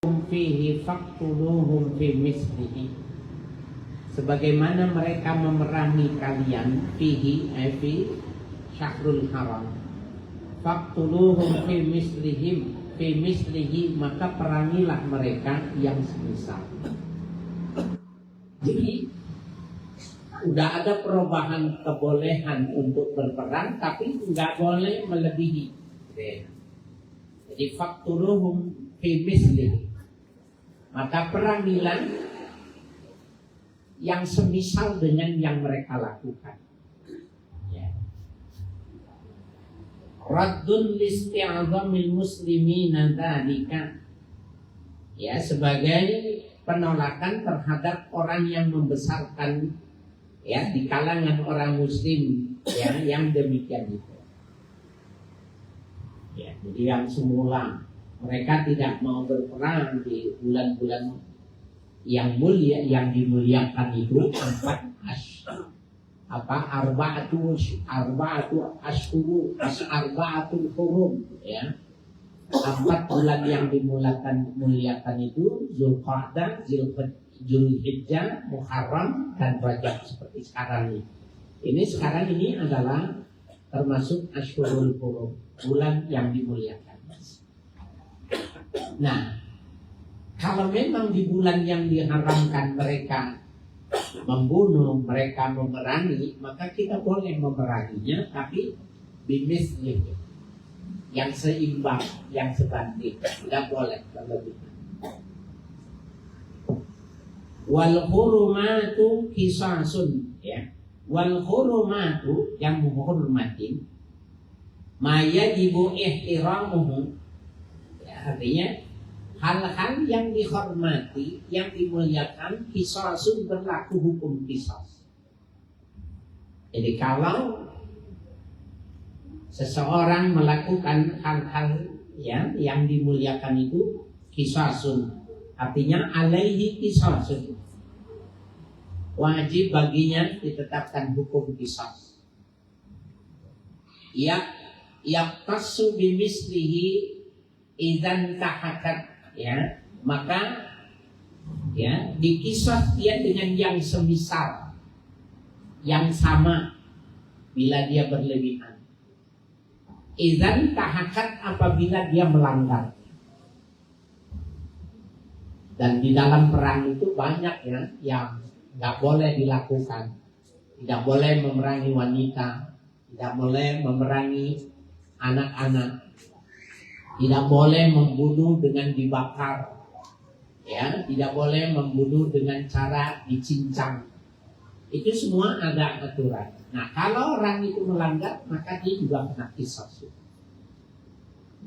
fihi faqtuluhum fi mislihi. Sebagaimana mereka memerangi kalian fihi fi syahrul haram, faqtuluhum fi mislihi, maka perangilah mereka yang semisal. Jadi udah ada perubahan kebolehan untuk berperang, tapi nggak boleh melebihi. Jadi faqtuluhum fi mislihi, maka perangilah yang semisal dengan yang mereka lakukan. Ya. Raddun listi'azamil muslimina dzalika. Ya, sebagai penolakan terhadap orang yang membesarkan ya di kalangan orang muslim ya yang demikian itu. Ya, jadi yang semula mereka tidak mau berperang di bulan-bulan yang mulia, yang dimuliakan itu arba'atul hurum ya. 4 bulan yang dimuliakan itu Zulqa'dah, Zulhijjah, Muharram dan Rajab seperti sekarang ini. Sekarang ini adalah termasuk Ashhurul Hurum, bulan yang dimuliakan. Nah, kalau memang di bulan yang diharamkan mereka membunuh, mereka memerangi, maka kita boleh memeranginya, tapi bimisli, yang seimbang, yang sebanding, tidak boleh berlebihan. Wal hurumatu qisasun, ya. Wal hurumatu yang menghormatin, ma yajibu ihtiramuhu, ya, artinya hal-hal yang dihormati, yang dimuliakan, qisasun, berlaku hukum qisas. Jadi kalau seseorang melakukan hal-hal ya, yang dimuliakan itu qisasun, artinya alaihi qisasun, wajib baginya ditetapkan hukum qisas. Ya yaqtasu bimislihi idzan tahakat, ya, maka ya dikisah dia dengan yang semisal, yang sama bila dia berlebihan. Idzan tahakat, apabila dia melanggar. Dan di dalam perang itu banyak ya yang nggak boleh dilakukan. Tidak boleh memerangi wanita, tidak boleh memerangi anak-anak, tidak boleh membunuh dengan dibakar, ya, tidak boleh membunuh dengan cara dicincang. Itu semua ada aturan. Nah, kalau orang itu melanggar, maka dia juga kena qisas.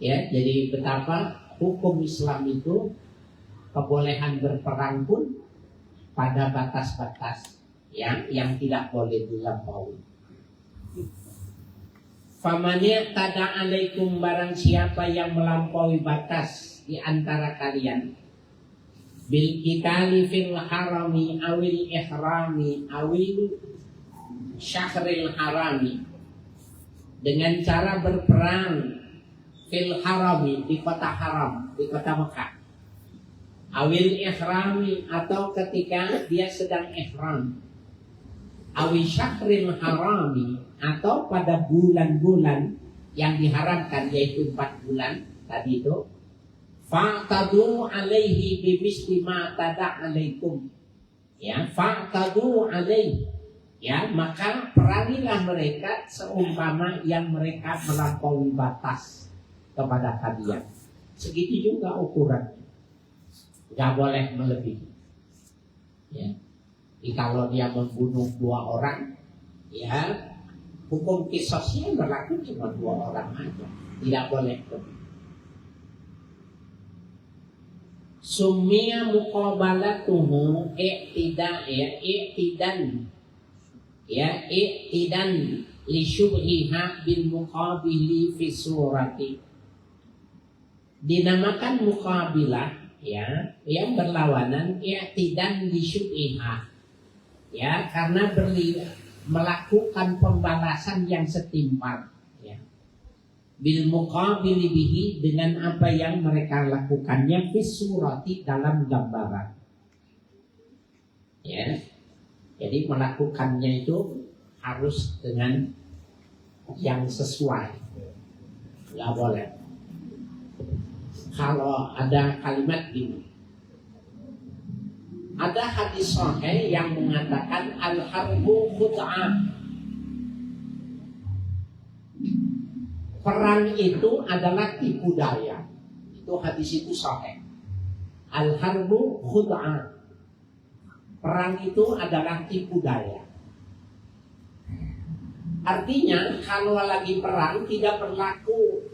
Ya, jadi betapa hukum Islam itu kebolehan berperang pun pada batas-batas yang tidak boleh dilampaui. Famanya tada alaikum, barang siapa yang melampaui batas di antara kalian, bil qitali fil harami awil ihrami awil syahril harami, dengan cara berperang fil harami, di kota haram, di kota Mekah, awil ihrami, atau ketika dia sedang ihram, awil syahril harami, atau pada bulan-bulan yang diharamkan, yaitu 4 bulan tadi itu, fa'tadu alaihi bimisli ma tada alaikum, ya, fa'tadu alaihi, ya, maka perangilah mereka seumpama yang mereka melampaui batas kepada kalian. Segitu juga ukurannya, nggak boleh melebihi. Ya. Jadi kalau dia membunuh 2 orang, ya, hukum qisasnya berlaku cuma 2 orang aja, tidak boleh lebih. Summiya muqabalatuhu i'tidan, i'tidan li syubhiha bil muqabili fi surati. Dinamakan muqabilah, ya, yang berlawanan, i'tidan li syubhiha, ya, karena melakukan pembalasan yang setimpal, ya. bil muqabili bihi, dengan apa yang mereka lakukannya fi surati, dalam gambaran. Ya. Jadi melakukannya itu harus dengan yang sesuai. Nggak boleh. Kalau ada kalimat ini, ada hadis sahih yang mengatakan al-harbu khud'ah. Perang itu adalah tipu daya. Itu hadis itu sahih. Al-harbu khud'ah. Perang itu adalah tipu daya. Artinya kalau lagi perang tidak berlaku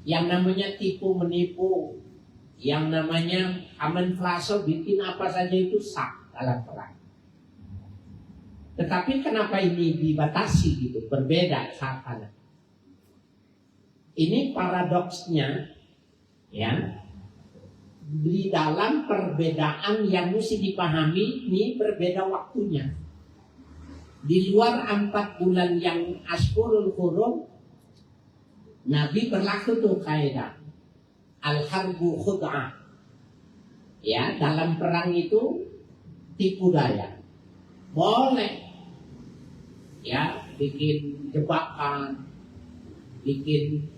yang namanya tipu menipu, yang namanya kamuflase, bikin apa saja itu sah dalam perang. Tetapi kenapa ini dibatasi gitu, berbeda seakan? Ini paradoksnya, ya, di dalam perbedaan yang mesti dipahami, ini berbeda waktunya. Di luar 4 bulan yang Ashhurul Hurum, Nabi berlaku tuh kaidah al-harbu khud'ah. Ya, dalam perang itu tipu daya. Boleh. Ya, bikin jebakan, bikin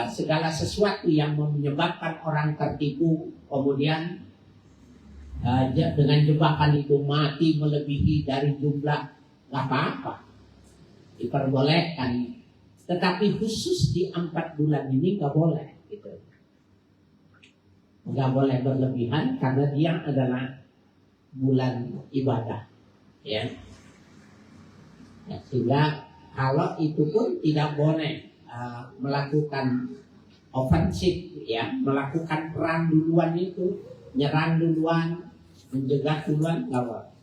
segala sesuatu yang menyebabkan orang tertipu, kemudian dengan jebakan itu mati melebihi dari jumlah, nggak apa-apa, diperbolehkan. Tetapi khusus di 4 bulan ini nggak boleh, gitu. Nggak boleh berlebihan karena dia adalah bulan ibadah, ya. Sehingga kalau itu pun tidak boleh melakukan ofensif, ya, melakukan perang duluan itu, nyerang duluan, mencegah duluan, nggak boleh.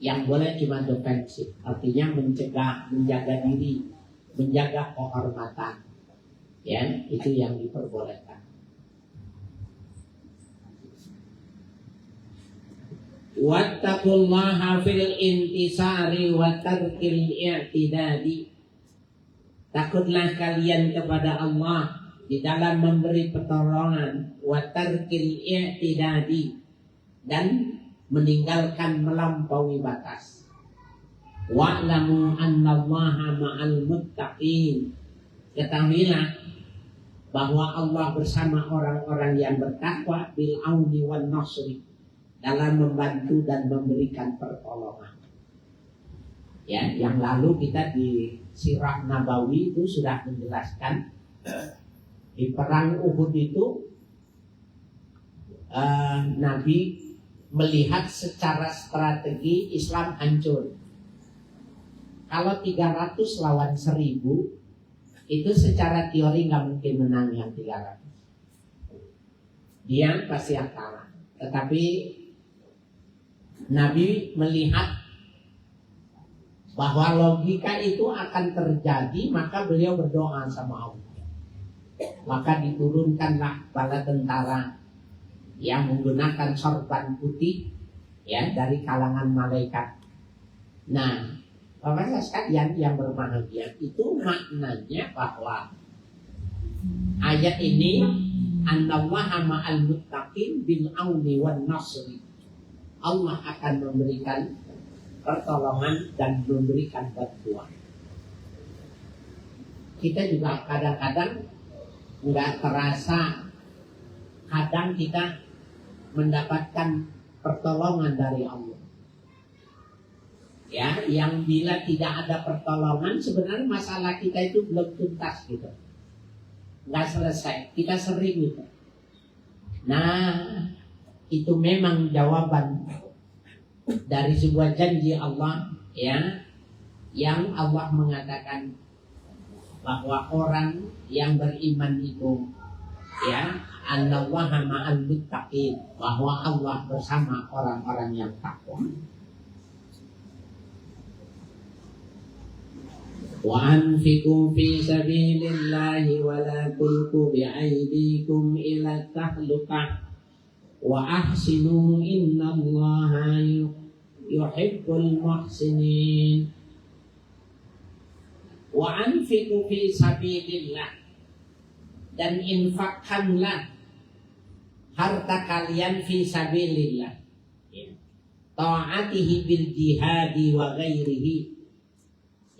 Yang boleh cuma defensif, artinya mencegah, menjaga diri, menjaga kehormatan, ya, itu yang diperbolehkan. Wattaqullaha fil intisari wa tarkil i'tidadi. Takutlah kalian kepada Allah di dalam memberi pertolongan, wa tarkil i'tidadi, dan meninggalkan melampaui batas. Wa'lamu annallaha ma'al muttaqin. Ketahuilah bahwa Allah bersama orang-orang yang bertakwa, bil auni wan nasri, dalam membantu dan memberikan pertolongan. Ya, yang lalu kita di Sirah Nabawi itu sudah menjelaskan di perang Uhud itu Nabi melihat secara strategi Islam hancur. Kalau 300 lawan 1000 itu secara teori nggak mungkin menang yang 300. Dia pasti akan kalah. Tetapi Nabi melihat bahwa logika itu akan terjadi, maka beliau berdoa sama Allah. Maka diturunkanlah bala tentara yang menggunakan sorban putih, ya, dari kalangan malaikat. Nah, Bapak sekalian yang berbahagia, itu maknanya bahwa ayat ini annallaha ma'al muttaqin bil auni wan nasri. Allah akan memberikan pertolongan dan memberikan bantuan. Kita juga kadang-kadang nggak terasa, kadang kita mendapatkan pertolongan dari Allah. Ya, yang bila tidak ada pertolongan, sebenarnya masalah kita itu belum tuntas gitu, nggak selesai. Kita sering gitu. Nah, itu memang jawaban dari sebuah janji Allah, ya, yang Allah mengatakan bahwa orang yang beriman itu, ya, annallaha ma'al muttaqin, bahwa Allah bersama orang-orang yang takwa. Wa anfiqu fi sabilillahi wa la tulqu bi'aydikum ila tahlukah wa ahsinu innallaha yuhibbul muhsinin. Wa anfiqu fi sabilillah, dan infakkanlah harta kalian fi sabilillah, ya. Ta'atihi bil jihadi wa ghairihi,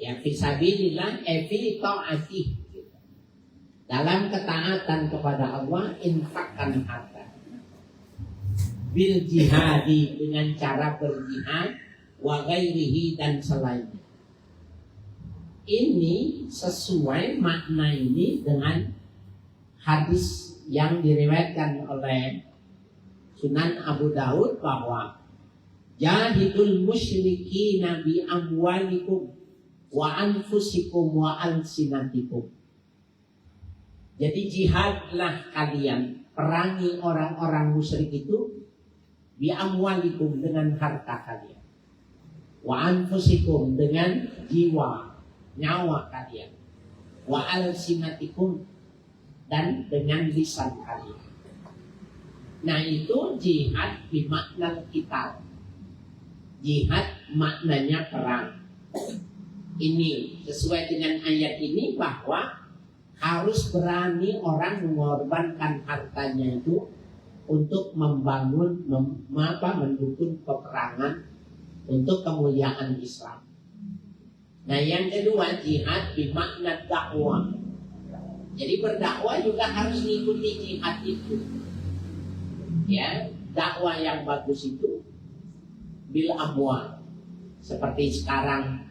ya, fi sabilillah fi ta'atihi, dalam ketaatan kepada Allah infakkan harta, bil jihadi dengan cara berjihad, wa ghairihi dan selainnya. Ini sesuai makna ini dengan hadis yang diriwayatkan oleh Sunan Abu Daud bahwa jahidul musyrikina bi amwalikum wa anfusikum wa alsinatikum. Jadi jihadlah kalian, perangi orang-orang musyrik itu bi amwalikum dengan harta kalian, wa anfusikum dengan jiwa nyawa kalian, wa alsinatikum dan dengan lisan kalian. Nah itu jihad bermakna kita. Jihad maknanya perang. Ini sesuai dengan ayat ini bahwa harus berani orang mengorbankan hartanya itu untuk membangun, mendukung peperangan untuk kemuliaan Islam. Nah yang kedua jihad bermakna dakwah. Jadi berdakwah juga harus mengikuti jihad itu. Ya, dakwah yang bagus itu bil amwal. Seperti sekarang,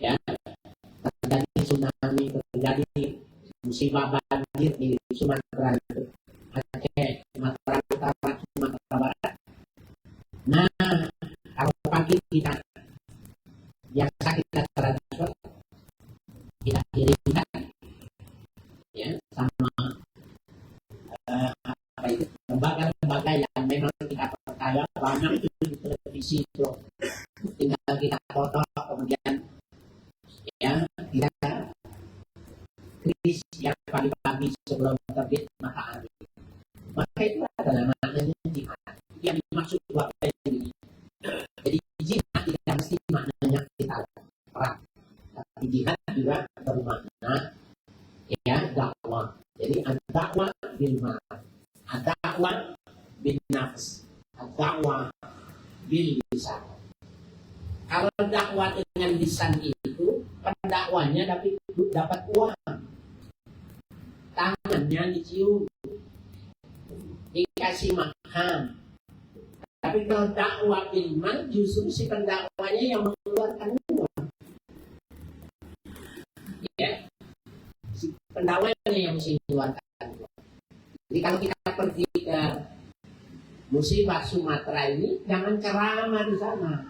ya, terjadi tsunami, terjadi musibah banjir di Sumatera itu, Aceh, Sumatera Utara, Sumatera Barat. Nah, kalau pagi kita biasa kita transfer, kita kirimkan, ya, sama apa itu lembaga-lembaga yang memang kita percaya, banyak itu di televisi itu, tinggal kita foto kemudian ya kita tulis yang pagi-pagi sebelum terbit matahari, maka itu adalah maknanya jihad yang dimaksud buat ini. Jadi jihad tidak mesti maknanya kita perang, tapi jihad juga bermakna ya dakwah. Jadi dakwah bil ma'ruf, dakwah bin nafs, dakwah bil lisan. Kalau dakwah dengan lisan itu pendakwanya dapat uang, tangannya dicium, dikasih makan. Tapi kalau dakwah bil mal justru si pendakwanya yang mengeluarkan uang. Ya, si pendakwanya yang mesti mengeluarkan uang. Jadi kalau kita pergi ke musibah Sumatera ini, jangan ceramah di sana,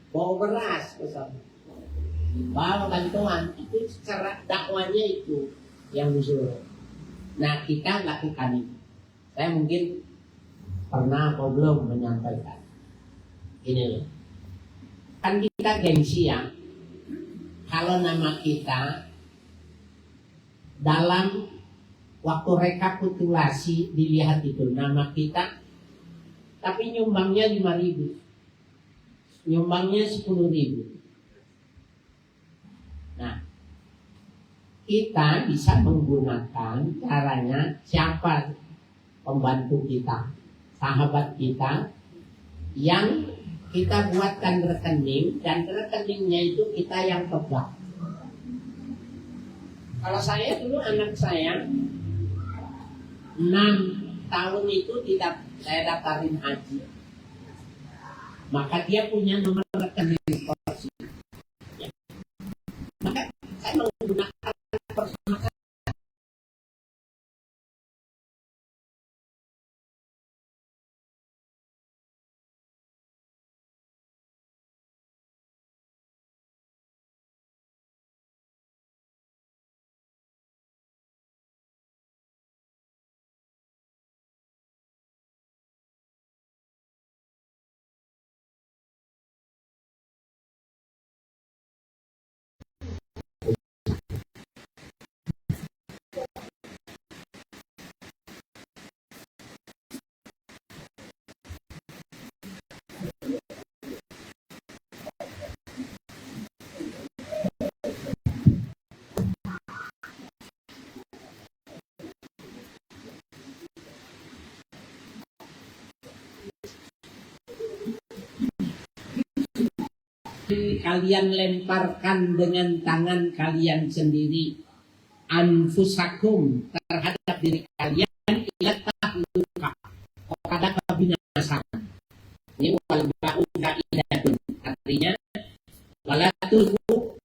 bawa beras ke sana, bawa bantuan, itu cara dakwanya itu yang disuruh. Nah kita lakukan itu. Saya mungkin pernah atau belum menyampaikan ini loh. Kan kita gengsi ya, kalau nama kita dalam waktu rekapitulasi dilihat itu nama kita, tapi nyumbangnya 5.000, nyumbangnya 10.000. Nah, kita bisa menggunakan caranya siapa pembantu kita, sahabat kita, yang kita buatkan rekening, dan rekeningnya itu kita yang pegang. Kalau saya dulu anak saya 6 tahun itu tidak saya daftarin haji, maka dia punya nomor rekening porsi. Ya. Maka saya menggunakan persamakan kalian lemparkan dengan tangan kalian sendiri anfusakum terhadap diri kalian ila tahluka kepada kebinasaan. Ini wal ba'u kaidatun, artinya wala tulqu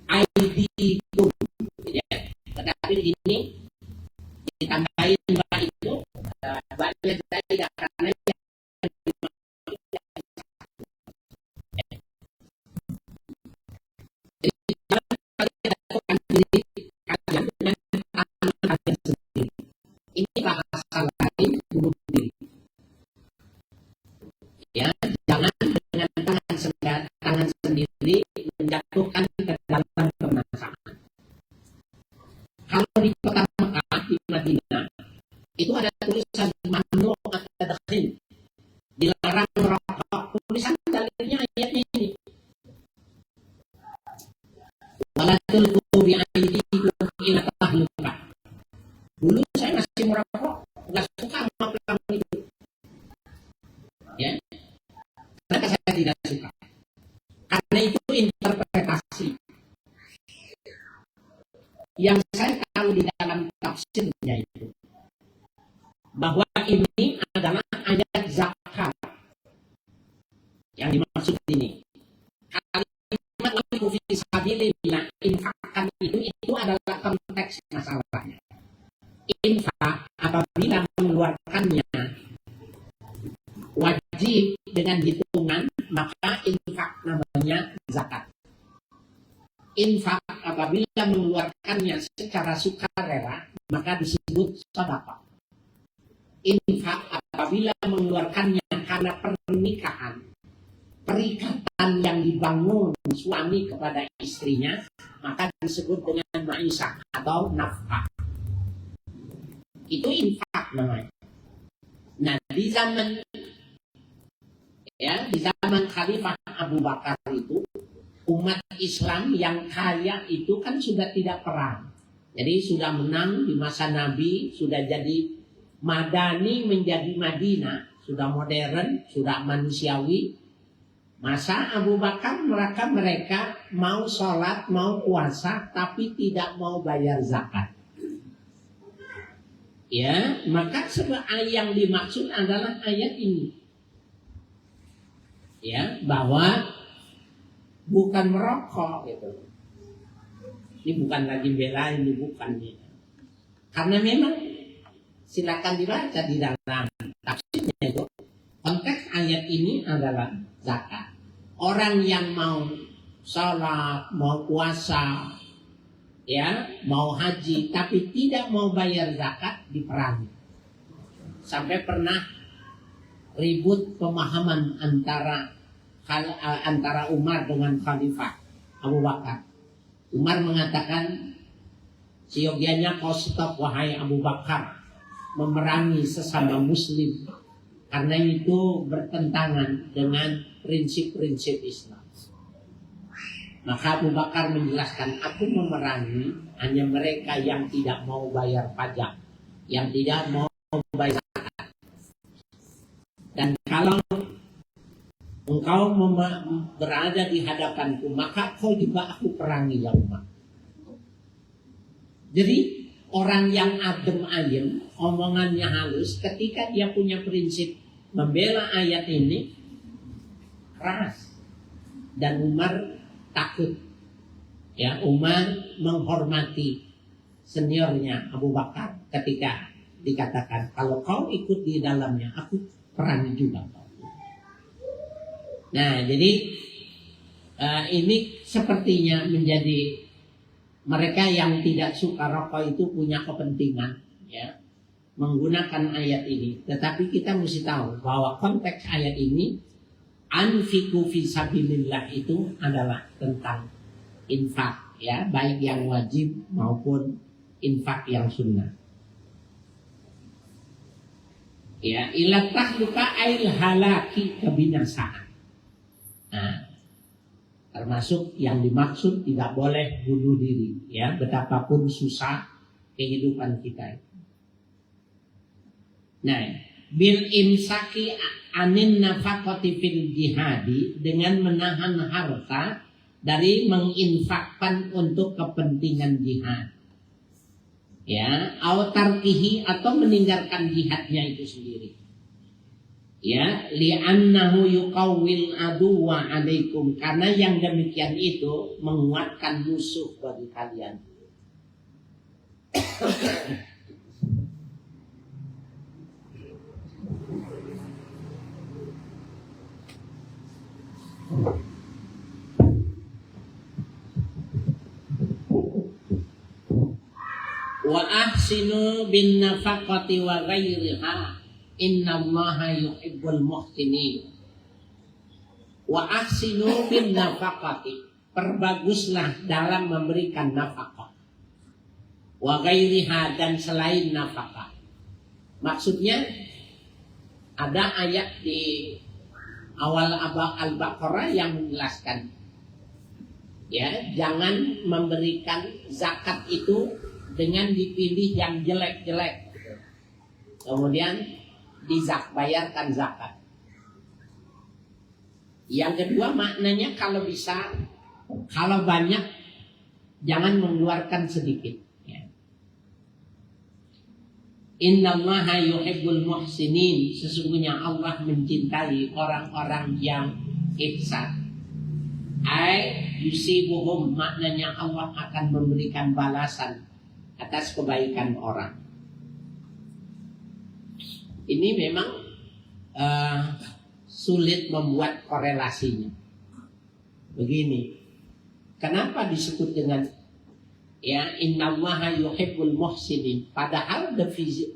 aidikum, ya. Tetapi ini ditambahin ba itu ba'nya tidak, karena ini bahasa lain bunuh diri. Ya, jangan dengan tangan sendiri menjatuhkan ke dalam kebinasaan. Kalau di kota Mekah, di Madinah, itu ada tulisan mamnu at-tadkhil, dilarang merokok. Tulisan dalilnya ayatnya ini. Wala tulqu bi'aydikum ila tahluka. Dulu saya masih merokok, nggak suka sama pelaku itu, ya. Kenapa saya tidak suka? Karena itu interpretasi. Yang saya tahu di dalam tafsirnya itu, bahwa ini adalah ayat zakat. Yang dimaksud ini, kalimat waliku fi sabilillah, infakkan itu adalah konteks masalahnya. Infak apabila mengeluarkannya wajib dengan hitungan, maka infak namanya zakat. Infak apabila mengeluarkannya secara sukarela, maka disebut sedekah. Infak apabila mengeluarkannya karena pernikahan, perikatan yang dibangun suami kepada istrinya, maka disebut dengan ma'isyah atau nafkah. Itu infak namanya. Nah, di zaman Khalifah Abu Bakar itu, umat Islam yang kaya itu kan sudah tidak perang. Jadi sudah menang di masa Nabi, sudah jadi Madani menjadi Madinah, sudah modern, sudah manusiawi. Masa Abu Bakar mereka mau sholat, mau puasa, tapi tidak mau bayar zakat. Ya, maka yang dimaksud adalah ayat ini. Ya, bahwa bukan merokok gitu. Ini bukan lagi bela, ini bukan. Karena memang silakan dibaca di dalam tafsirnya itu. Konteks ayat ini adalah zakat. Orang yang mau sholat, mau puasa, ya, mau haji, tapi tidak mau bayar zakat, diperangi. Sampai pernah ribut pemahaman antara Umar dengan Khalifah Abu Bakar. Umar mengatakan, seyogianya kau stop wahai Abu Bakar memerangi sesama muslim, karena itu bertentangan dengan prinsip-prinsip Islam. Maka Abu Bakar menjelaskan, aku memerangi hanya mereka yang tidak mau bayar pajak, yang tidak mau bayar zakat. Dan kalau engkau berada di hadapanku, maka kau juga aku perangi ya Umar. Jadi orang yang adem ayem, omongannya halus, ketika dia punya prinsip membela ayat ini, keras. Dan Umar takut. Ya, Umar menghormati seniornya Abu Bakar ketika dikatakan, kalau kau ikut di dalamnya, aku perangi juga kau. Nah, jadi ini sepertinya menjadi mereka yang tidak suka rokok itu punya kepentingan, ya, menggunakan ayat ini. Tetapi kita mesti tahu bahwa konteks ayat ini, anfiku fi sabilillah, itu adalah tentang infak, ya, baik yang wajib maupun infak yang sunnah. Ya, ila tahluka ail halaki, kebinasaan. Nah, termasuk yang dimaksud tidak boleh bunuh diri, ya, betapapun susah kehidupan kita. Nah, bil imsaki anin nafaqati fil jihadi, dengan menahan harta dari menginfakkan untuk kepentingan jihad. Ya, au tarkihi, atau meninggalkan jihadnya itu sendiri. Ya, li'annahu yuqawwil aduwa alaikum, karena yang demikian itu menguatkan musuh bagi kalian. Wa ahsinu bin nafaqati wa ghairiha, innallaha yuhibbul muhsinin. Wa ahsinu bin nafaqati, perbaguslah dalam memberikan nafkah. Wa ghairiha, dan selain nafkah. Maksudnya ada ayat di awal Al-Baqarah yang menjelaskan, ya, jangan memberikan zakat itu dengan dipilih yang jelek-jelek, kemudian bayarkan zakat. Yang kedua maknanya, kalau bisa, kalau banyak, jangan mengeluarkan sedikit. Ya. Innallaha yuhibbul muhsinin, sesungguhnya Allah mencintai orang-orang yang ihsan. Ai yusibuhum, maknanya Allah akan memberikan balasan atas kebaikan orang. Ini memang sulit membuat korelasinya. Begini, kenapa disebut dengan ya innallaha yuhibbul muhsinin, padahal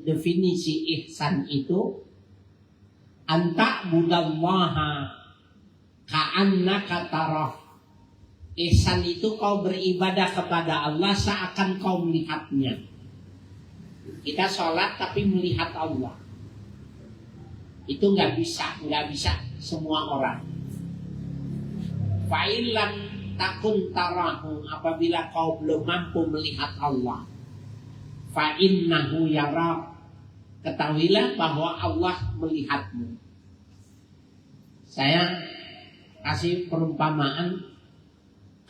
definisi ihsan itu anta budallaha ka'annaka tarah. Ihsan itu kau beribadah kepada Allah seakan kau melihatnya. Kita sholat tapi melihat Allah. Itu nggak bisa semua orang. Fa'ilam takun tarahu, apabila kau belum mampu melihat Allah, fa'innahu yarak, ketahuilah bahwa Allah melihatmu. Saya kasih perumpamaan,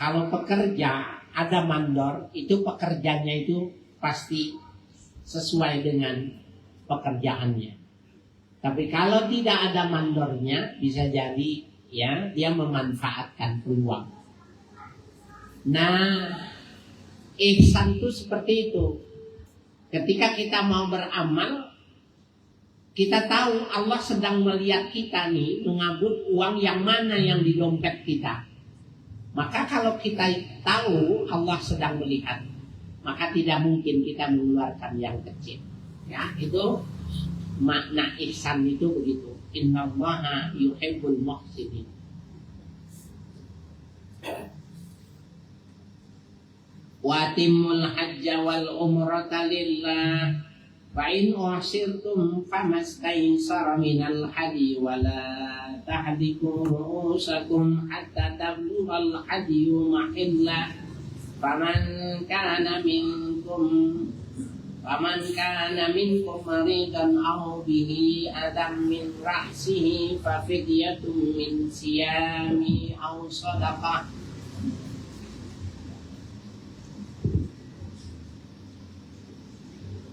kalau pekerja ada mandor, itu pekerjaannya itu pasti sesuai dengan pekerjaannya. Tapi kalau tidak ada mandornya, bisa jadi ya dia memanfaatkan peluang. Nah, ihsan itu seperti itu. Ketika kita mau beramal, kita tahu Allah sedang melihat kita nih mengabut uang yang mana yang di dompet kita. Maka kalau kita tahu Allah sedang melihat, maka tidak mungkin kita mengeluarkan yang kecil. Ya, itu makna ihsan itu begitu. Innallaha yuhibbul muhsinin. Wa atimul hajja wal umrata lillah. Fa in usirtum famastaysara minal hadi wa la tahdiku ru'usakum hatta tablughal hadiyu mahillah. Faman kana minkum maridan aw bihi adam min ra'sihi fa fidyatun min siyami aw sadaqah.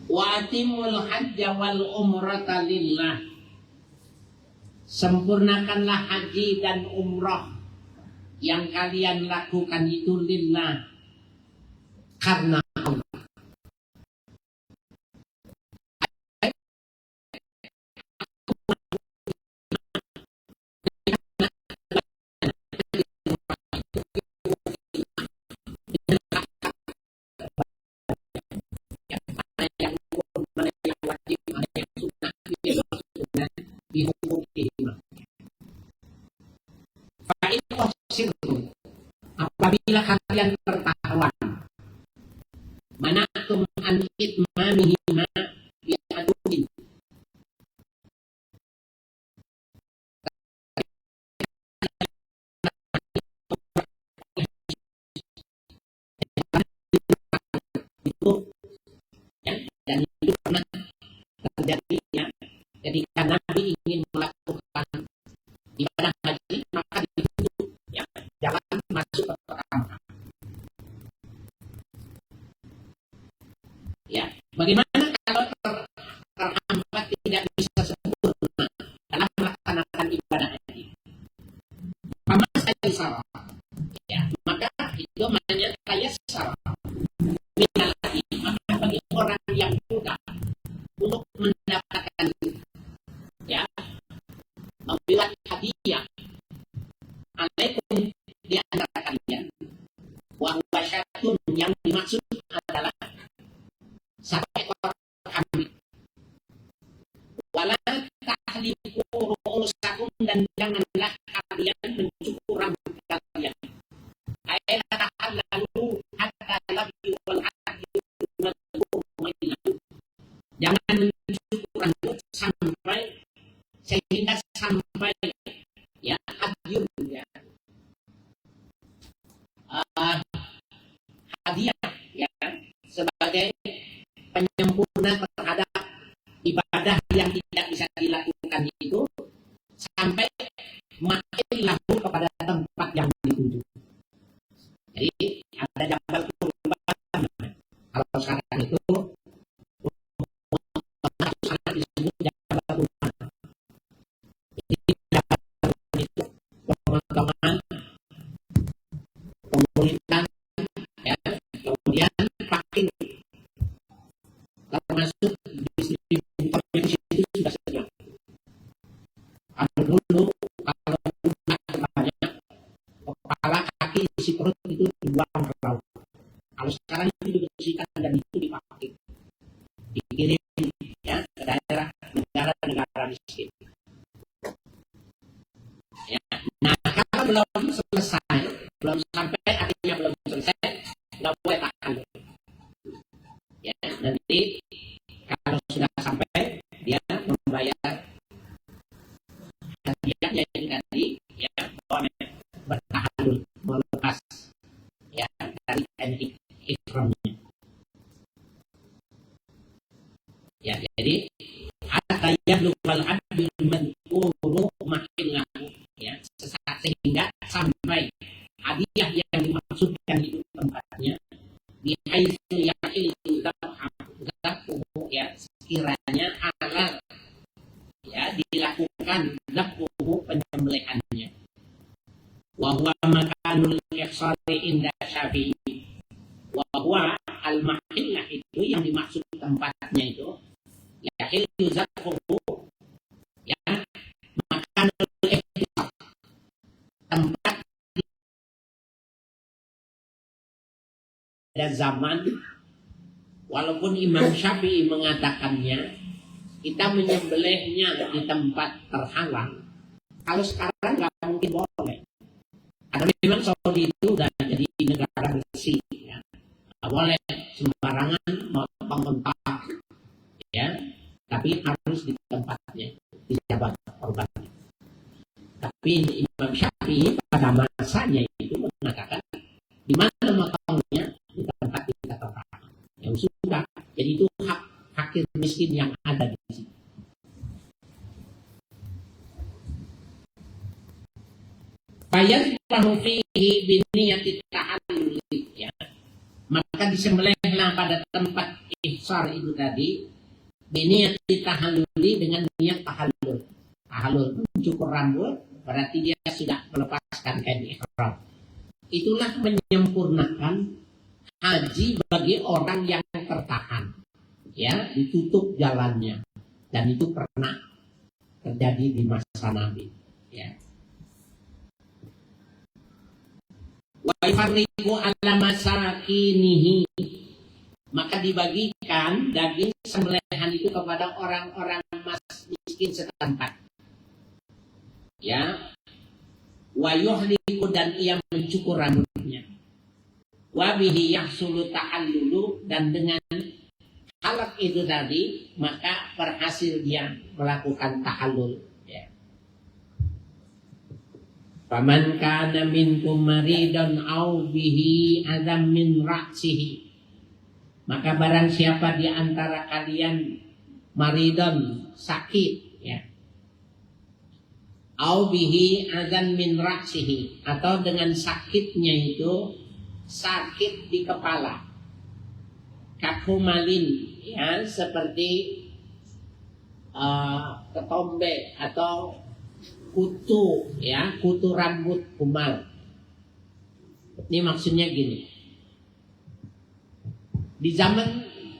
Wa atimul hajja wal umrata lillah. Sempurnakanlah haji dan umrah yang kalian lakukan itu lillah, karena Allah. Apabila kalian tertawan, manatum an itmanihima bi'adudin, itu ya, dan itu pernah terjadi ya, ketika Nabi ingin melakukan Wala tahliku ru'usakum, dan janganlah kalian mencukur rambut kalian. Ayat lalu hatta labi wal hadi jangan mencukur rambut sampai ya hadyun ya hadiah ya sebagai penyempurna terhadap ibadah yang tidak bisa dilakukan itu sampai makin lahu kepada tempat yang dituju. Jadi ada jabal kurban. Kalau sekarang itu sangat disebut jabal kurban. Jadi jabal kurban itu teman-teman pemerintah ya, kemudian pakai termasuk distributor di situ sudah sedia. Kalau dulu kalau banyak kepala kaki isi perut itu dibuang ke laut. Kalau sekarang itu dibersihkan dan itu dipakai, dikirim ya ke daerah negara-negara miskin. Ya. Nah kalau belum selesai, belum sampai akhirnya belum selesai, nggak boleh tahan. Ya nanti kalau sudah sampai dia membayar hadiahnya yang tadi ya boleh bertahan melepas ya dari teknik ihramnya. Ya jadi ada yang lupa hadir menurut makin ya sehingga sampai hadiah yang dimaksudkan itu tempatnya di haitsu yaqilu ya sekiranya halal ya dilakukan zabuhu penyembelihannya. Wa huwa makanul ihsari inda Syafi'i. Wa huwa al-mahillah itu yang dimaksud tempatnya itu yaqilu zabuhu ya makanul ihsar tempat pada zaman walaupun Imam Syafi'i mengatakannya kita menyembelihnya di tempat terhalang. Kalau sekarang nggak mungkin boleh. Karena memang Saudi itu udah jadi negara bersih, ya. Nggak boleh sembarangan memotong ya. Tapi harus di tempatnya, di jabat korban. Tapi Imam Syafi'i pada masanya itu mengatakan di mana motongnya di tempat kita terhalang. Ya sudah, jadi itu hak fakir miskin yang ada di sini. Fayadbahu fihi biniyati tahallul ya. Maka disembelihlah pada tempat ihsar itu tadi biniyati tahalluli dengan niat tahallul. Tahallul mencukur rambut berarti dia sudah melepaskan kain ihram. Itulah menyempurnakan haji bagi orang yang tertahan. Ya, ditutup jalannya dan itu pernah terjadi di masa Nabi ya. Wa yufarriqu ala masakinihi, maka dibagikan daging sembelihan itu kepada orang-orang miskin setempat ya. Wa yuhliqu, dan ia mencukur rambutnya. Wa bihi yahsulu tahallulu, dan dengan halak itu tadi maka berhasil dia melakukan tahallul ya. Faman kana minkum maridan aw bihi adam min ra'sihi, maka barang siapa di antara kalian maridan sakit ya, aw bihi adam min ra'sihi, atau dengan sakitnya itu sakit di kepala, kakumalin ya, seperti ketombe atau kutu ya, kutu rambut kumal. Ini maksudnya gini, di zaman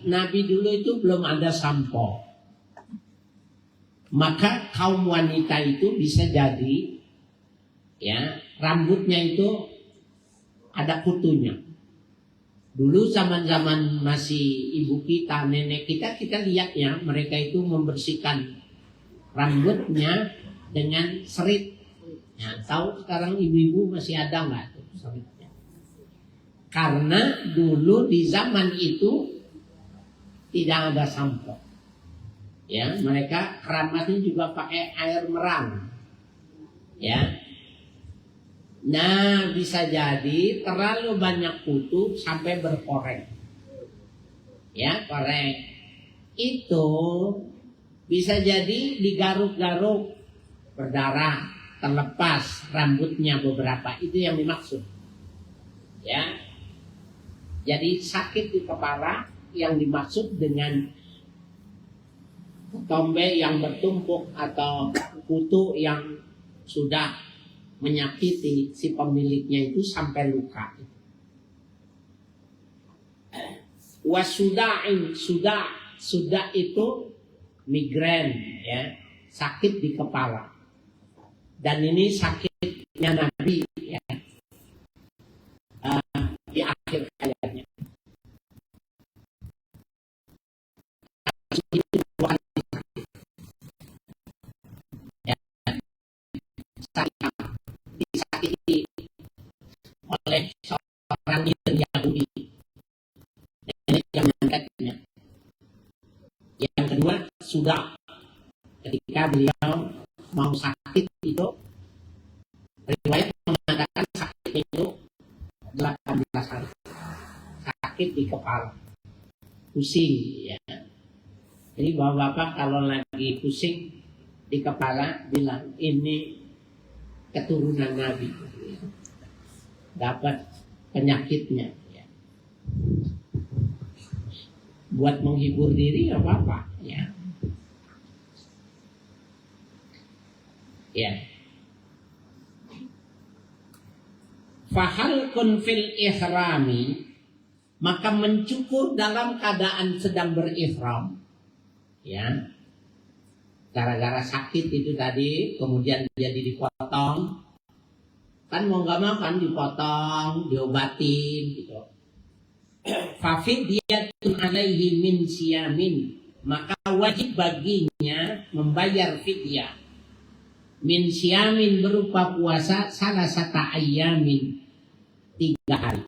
Nabi dulu itu belum ada sampo, maka kaum wanita itu bisa jadi ya rambutnya itu ada kutunya. Dulu zaman-zaman masih ibu kita, nenek kita, kita lihat ya mereka itu membersihkan rambutnya dengan serit. Ya, tahu sekarang ibu-ibu masih ada nggak tuh seritnya? Karena dulu di zaman itu tidak ada sampo. Ya, mereka keramatnya juga pakai air merang. Ya. Nah, bisa jadi terlalu banyak kutu sampai berkoreng. Ya, koreng. Itu bisa jadi digaruk-garuk berdarah, terlepas rambutnya beberapa. Itu yang dimaksud. Ya. Jadi sakit di kepala yang dimaksud dengan tombe yang bertumpuk atau kutu yang sudah menyakiti si pemiliknya itu sampai luka. Wasudain, sudah itu migrain, ya, sakit di kepala. Dan ini sakitnya Nabi, ya, di akhir hayatnya. Ya, disakiti oleh seorang Yahudi. Ini yang mengangkatnya. Yang kedua, sudah ketika beliau mau sakit itu, riwayat mengatakan sakit itu 18 hari. Sakit di kepala, pusing, ya. Jadi bapak-bapak kalau lagi pusing di kepala bilang ini keturunan Nabi, dapat penyakitnya, ya. Buat menghibur diri nggak apa-apa, ya. Ya. Fahal kun fil ihrami, maka mencukur dalam keadaan sedang berihram, ya. Gara-gara sakit itu tadi, kemudian jadi dipotong, kan mau nggak mau kan dipotong, diobatin, gitu. Fafidiyatun alaihi min siyamin, maka wajib baginya membayar fidyah min siyamin berupa puasa salah satu ayamin 3 hari.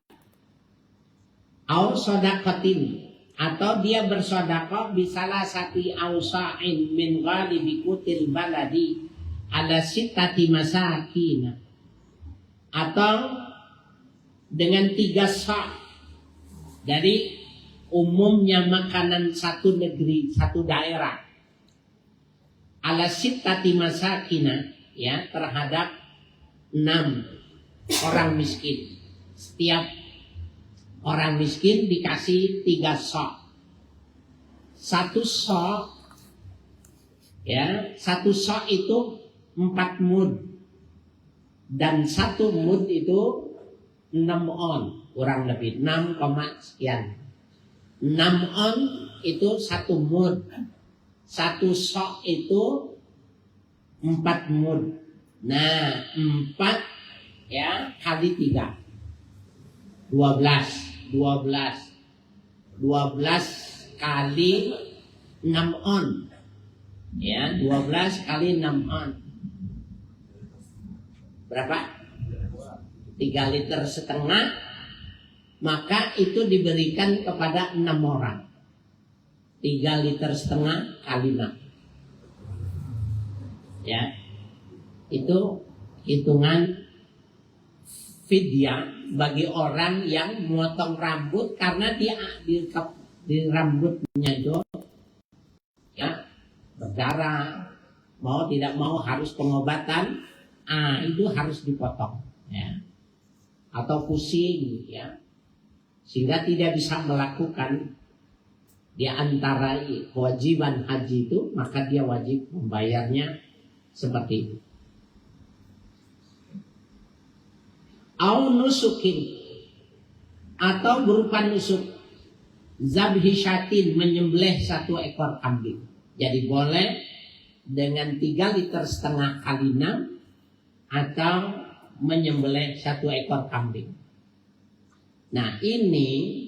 Au sodakotin, atau dia bersodakoh bisalah satu ausa'in min ghalibi kutil baladi ala sitati masakina, atau dengan 3 sa' dari umumnya makanan satu negeri, satu daerah, ala sitati masakina, ya, terhadap 6 orang miskin. Setiap orang miskin dikasih 3 sok. 1 sok, ya, 1 sok itu 4 mud, dan 1 mud itu 6 on, kurang lebih 6, sekian. 6 on itu 1 mud, 1 sok itu 4 mud. Nah, 4, ya, kali 3 12 kali 6 on, ya, 12 kali 6 on berapa? 3,5 liter, maka itu diberikan kepada 6 orang. 3,5 liter kali 6, ya, itu hitungan fidyah bagi orang yang memotong rambut karena dia di rambutnya itu, ya, berdarah, mau tidak mau harus pengobatan, itu harus dipotong, ya, atau pusing, ya, sehingga tidak bisa melakukan di antara kewajiban haji itu, maka dia wajib membayarnya seperti itu. Au nusukin, atau berupa nusuk, zabhi syatin, menyembelih 1 ekor kambing. Jadi boleh dengan 3,5 liter kali 6, atau menyembelih 1 ekor kambing. Nah, ini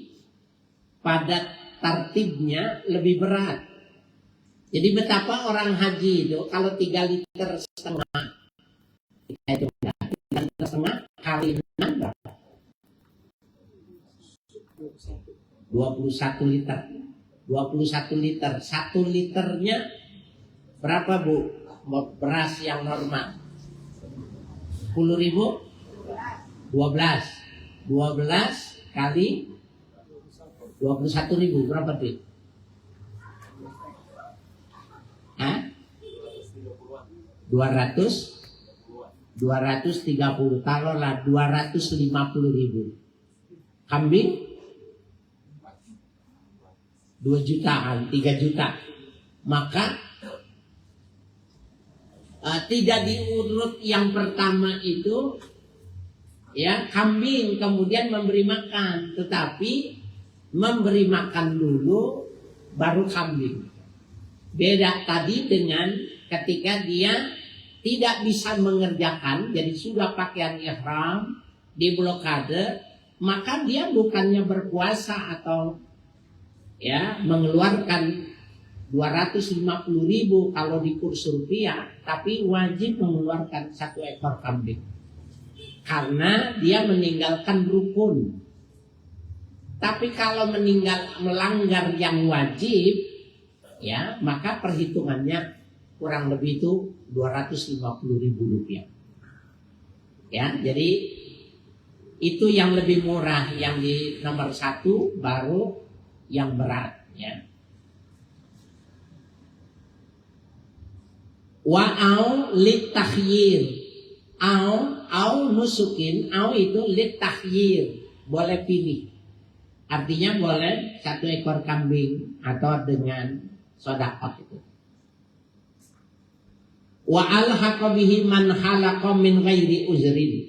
pada tertibnya lebih berat. Jadi betapa orang haji itu kalau 3 liter setengah, itu 3 liter setengah kali 6 berapa? 21 liter. 21 liter. 1 liternya berapa Bu? Beras yang normal 10.000? 12 kali 21.000 berapa tuh? Hah? 230, taruhlah 250.000. Kambing 2 jutaan, 3 juta. Maka tidak diurut yang pertama itu ya kambing kemudian memberi makan, tetapi memberi makan dulu baru kambing. Beda tadi dengan ketika dia tidak bisa mengerjakan, jadi sudah pakaian ihram di blokade, maka dia bukannya berpuasa atau ya mengeluarkan 250.000 kalau di kurs rupiah, tapi wajib mengeluarkan 1 ekor kambing karena dia meninggalkan rukun. Tapi kalau melanggar yang wajib, ya maka perhitungannya kurang lebih itu 250.000 rupiah. Ya, jadi itu yang lebih murah, yang di nomor 1 baru yang berat. Ya. Wa'au litakhyir, au nusukin, au itu litakhyir, boleh pilih. Artinya boleh 1 ekor kambing atau dengan sedekah itu. Wa alhaqa bihi man halaqa min ghairi uzrin,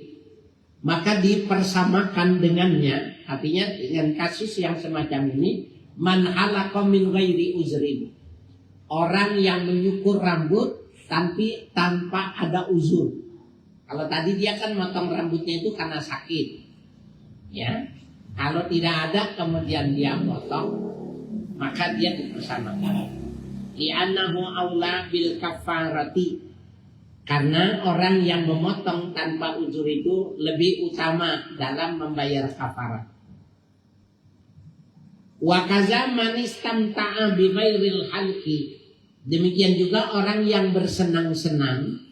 maka dipersamakan dengannya, artinya dengan kasus yang semacam ini, man halaqa min ghairi uzrin, orang yang menyukur rambut tanpa ada uzur. Kalau tadi dia kan motong rambutnya itu karena sakit, ya. Kalau tidak ada kemudian dia potong, maka dia dipersamakan. Li'annahu aula bil kafarati, karena orang yang memotong tanpa uzur itu lebih utama dalam membayar kafarat. Wa kaza man istamta'a bi ghairil halqi, demikian juga orang yang bersenang-senang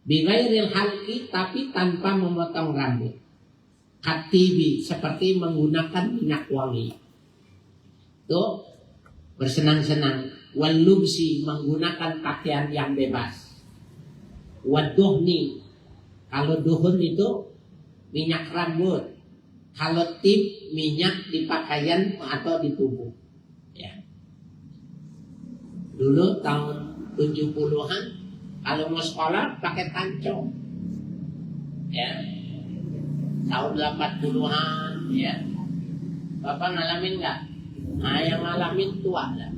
bi ghairil halqi, tapi tanpa memotong rambut. Katibi, seperti menggunakan minyak wangi. Tuh, bersenang-senang. Wal lubsi, menggunakan pakaian yang bebas. Waduhni, kalau duhun itu minyak rambut. Kalau tip, minyak di pakaian atau di tubuh. Ya. Dulu tahun 70-an, kalau mau sekolah pakai tancong. Ya. Tahun 80-an, ya. Bapak ngalamin nggak? Nah, yang ngalamin tua lah.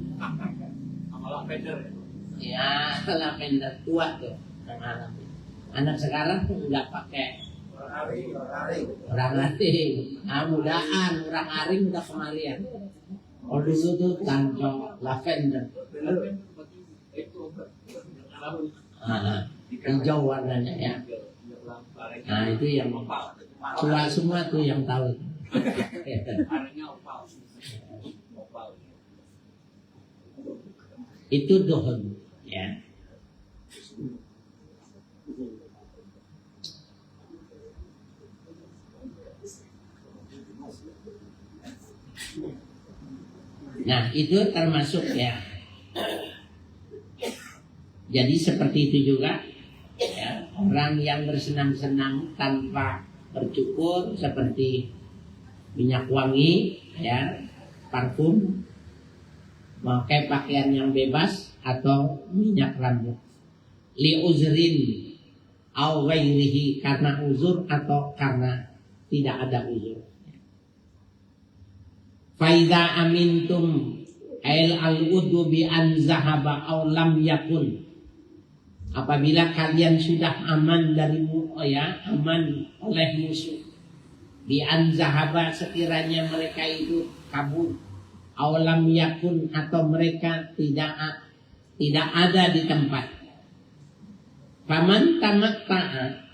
Sama lavender. Ya, lavender tua tuh yang ngalamin. Anak sekarang tuh nggak pakai orang aring. Nah, mudahan orang aring udah kemarian. Oh dulu tuh tancong lavender. Hijau warnanya ya. Nah itu yang tua semua tuh yang tahu. Itu dohon, ya. Nah itu termasuk ya. Jadi seperti itu juga ya, orang yang bersenang-senang tanpa bercukur seperti minyak wangi ya, parfum, memakai pakaian yang bebas atau minyak rambut. Li uzrin au ghairihi, karena uzur atau karena tidak ada uzur. Faida amintum ail al-udu bi an zahaba aw lam yakun, apabila kalian sudah aman dari aman oleh musuh, bi an zahaba, sekiranya mereka itu kabur, aw lam yakun, atau mereka tidak ada di tempat. Faman tamatta'a,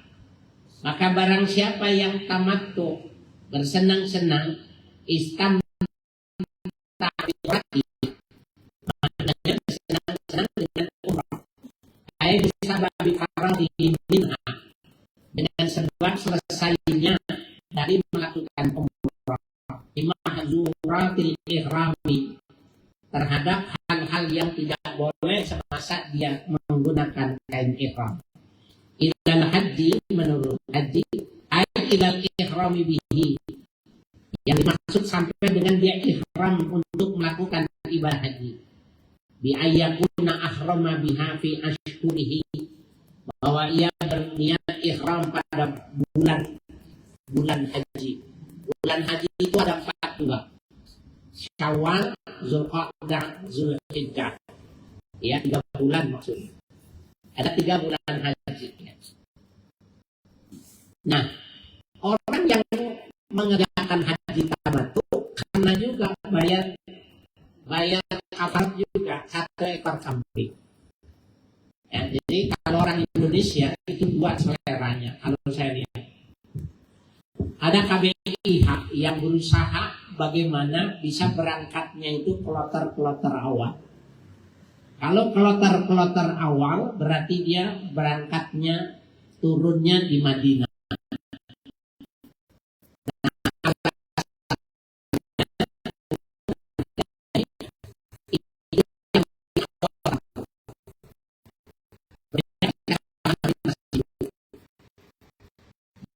maka barang siapa yang tamattu, bersenang-senang, istamta'a birrati, maknanya bersenang-senang dengan umrah. Ay bisababi faradihi minha, dengan sebab selesainya dari melakukan umrah, imahzuratil ihrami, terhadap hal-hal yang tidak boleh semasa dia menggunakan kain ihram. Ilal haji, menurut haji, ay ilal ihrami bihi, yang dimaksud sampai dengan dia ihram untuk melakukan ibadah haji. Bi ayyakuna ahrama biha fi ashhurihi, bahwa ia berniat ihram pada bulan haji. Bulan haji itu ada 4 bulan. Syawal, Zulqa'dah, Zulhijjah. Ya, 3 bulan maksudnya. Ada 3 bulan haji. Nah, orang yang mengerjakan haji tamattu karena juga bayar kafarat juga 1 ekor kambing. Ya, jadi kalau orang Indonesia itu buat seleranya. Kalau saya lihat, ada KBIH yang berusaha bagaimana bisa berangkatnya itu kloter-kloter awal. Kalau kloter-kloter awal berarti dia berangkatnya turunnya di Madinah.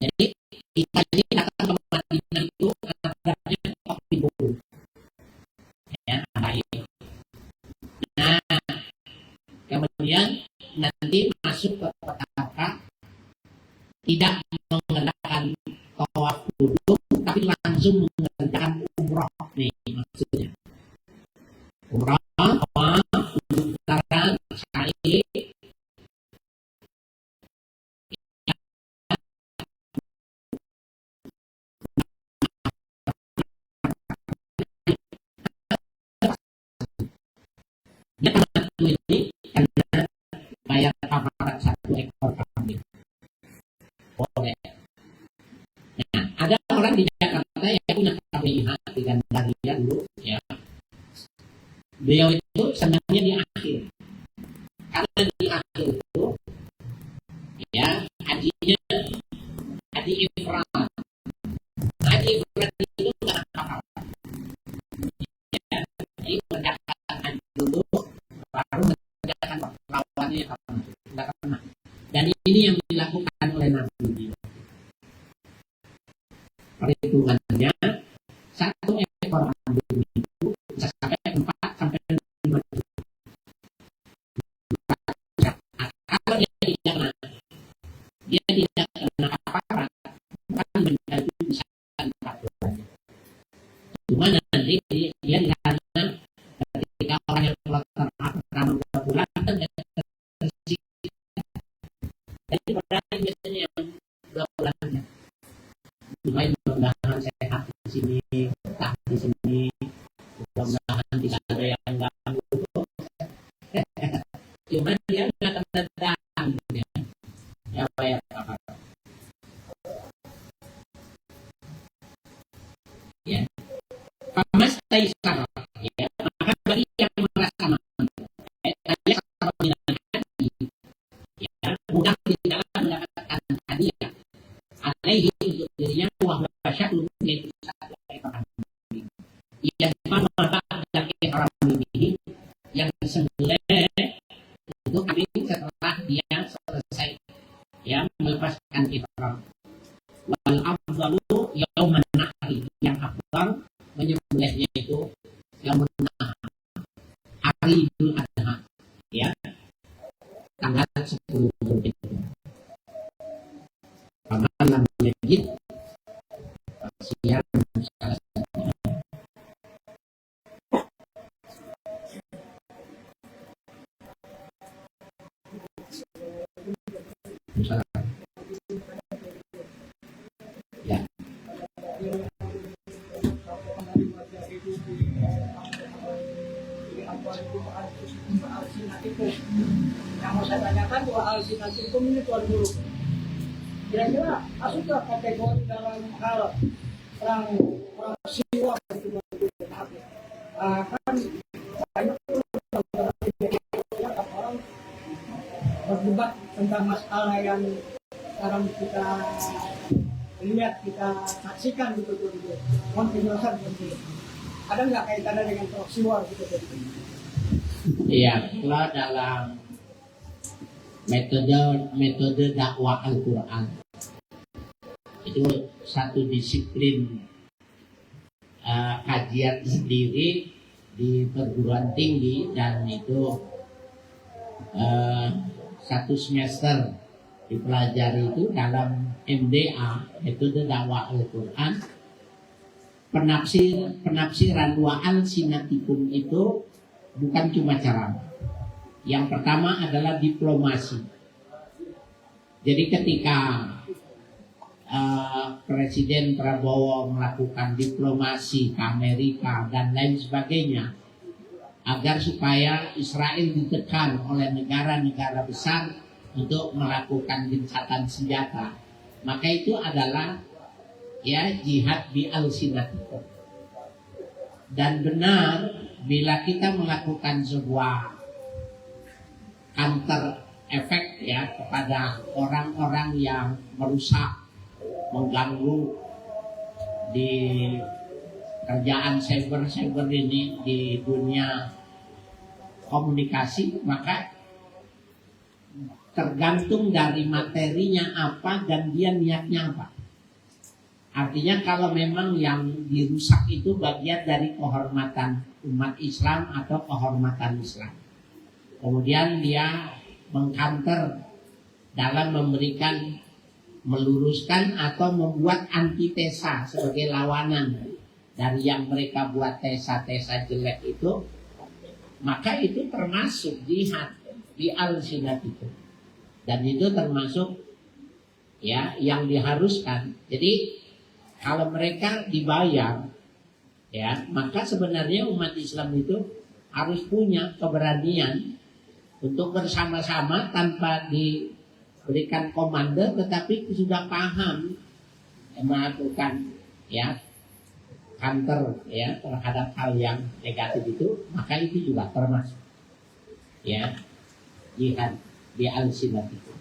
Jadi kita ini datang ke Madinah itu harganya $40.000. Ya, baik. Nah, kemudian nanti masuk ke kota Mekah, tidak mengerjakan tawaf kudum, tapi langsung mengerjakan umroh nih maksudnya. Umroh, tawaf, putaran, sa'i. Dia tamattu ini karena bayar kafarat 1 ekor kambing. Boleh. Nah, ada orang di Jakarta yang punya KBIH di Gandaria dulu, ya. Beliau itu senangnya di akhir. Karena di akhir itu, ya, haji ifrad. Haji ifrad itu nggak apa-apa. Ya, jadi menjalankan dulu, baru mengerjakan lawannya tidak pernah. Dan ini yang dilakukan oleh Nabi. Perhitungannya 1 ekor kambing itu bisa sampai 4 sampai 5 juta. Kalau dia tidak kena kafarat, bukan menjadi bisa 4 bulan. Cuma nanti dia di sana ketika orang yang kloter pertama 2 bulan kan tersiksa. Jadi berarti biasanya yang 2 bulannya. Mudah-mudahan sehat di sini, betah di sini. Mudah-mudahan tidak ada yang ganggu. Cuma dia nggak akan datang, ya bayar kafarat. Ya, pamas taisar, ya, maka bagi yang merasa mampu, dia sama dengan hati, ya, mudah di dalam mendapatkan hadiah. Alaihi untuk dirinya wahwa syahrul yaitu 1 ekor kambing. Yang mana ba'da ihram ini, yang sembelih itu kambing setelah dia selesai, ya, melepaskan ihram. Wal afdalu yauman nahri, yang afdal menyembelihnya itu yaumun nahr, hari Idul Adha, ya, tanggal 10 Zulhijjah. Malam yajid siang salah satunya. Ya. Yang mau saya tanyakan dua alsinatikum ini Tuan Guru. Kira-kira masukkah kategori dalam hal perang siwa itu Tuan Guru? Maaf ya. Kan banyak orang berdebat tentang masalah yang sekarang kita lihat, kita saksikan gitu Tuan Guru. Mohon penjelasan Tuan Guru. Ada nggak kaitannya dengan proxy war gitu Tuan Guru? Iya, kalau dalam metode dakwah Al-Quran itu satu disiplin kajian sendiri di perguruan tinggi, dan itu satu semester dipelajari itu dalam MDA, metode dakwah Al-Quran. Penafsiran dua alsinatikum itu bukan cuma ceramah. Yang pertama adalah diplomasi. Jadi ketika Presiden Prabowo melakukan diplomasi ke Amerika dan lain sebagainya, agar supaya Israel ditekan oleh negara-negara besar untuk melakukan gencatan senjata, maka itu adalah ya jihad bi alsinatikum. Dan benar, bila kita melakukan sebuah counter efek ya kepada orang-orang yang merusak, mengganggu di kerjaan cyber ini di dunia komunikasi, maka tergantung dari materinya apa dan dia niatnya apa. Artinya kalau memang yang dirusak itu bagian dari kehormatan umat Islam atau kehormatan Islam, kemudian dia mengcounter dalam memberikan, meluruskan atau membuat antitesa sebagai lawanan dari yang mereka buat tesa-tesa jelek itu, maka itu termasuk jihad di al-sinat itu, dan itu termasuk ya yang diharuskan. Jadi kalau mereka dibayar ya, maka sebenarnya umat Islam itu harus punya keberanian untuk bersama-sama tanpa diberikan komando, tetapi sudah paham melakukan ya counter ya terhadap hal yang negatif itu, maka itu juga termasuk ya jihad di al-sinat itu.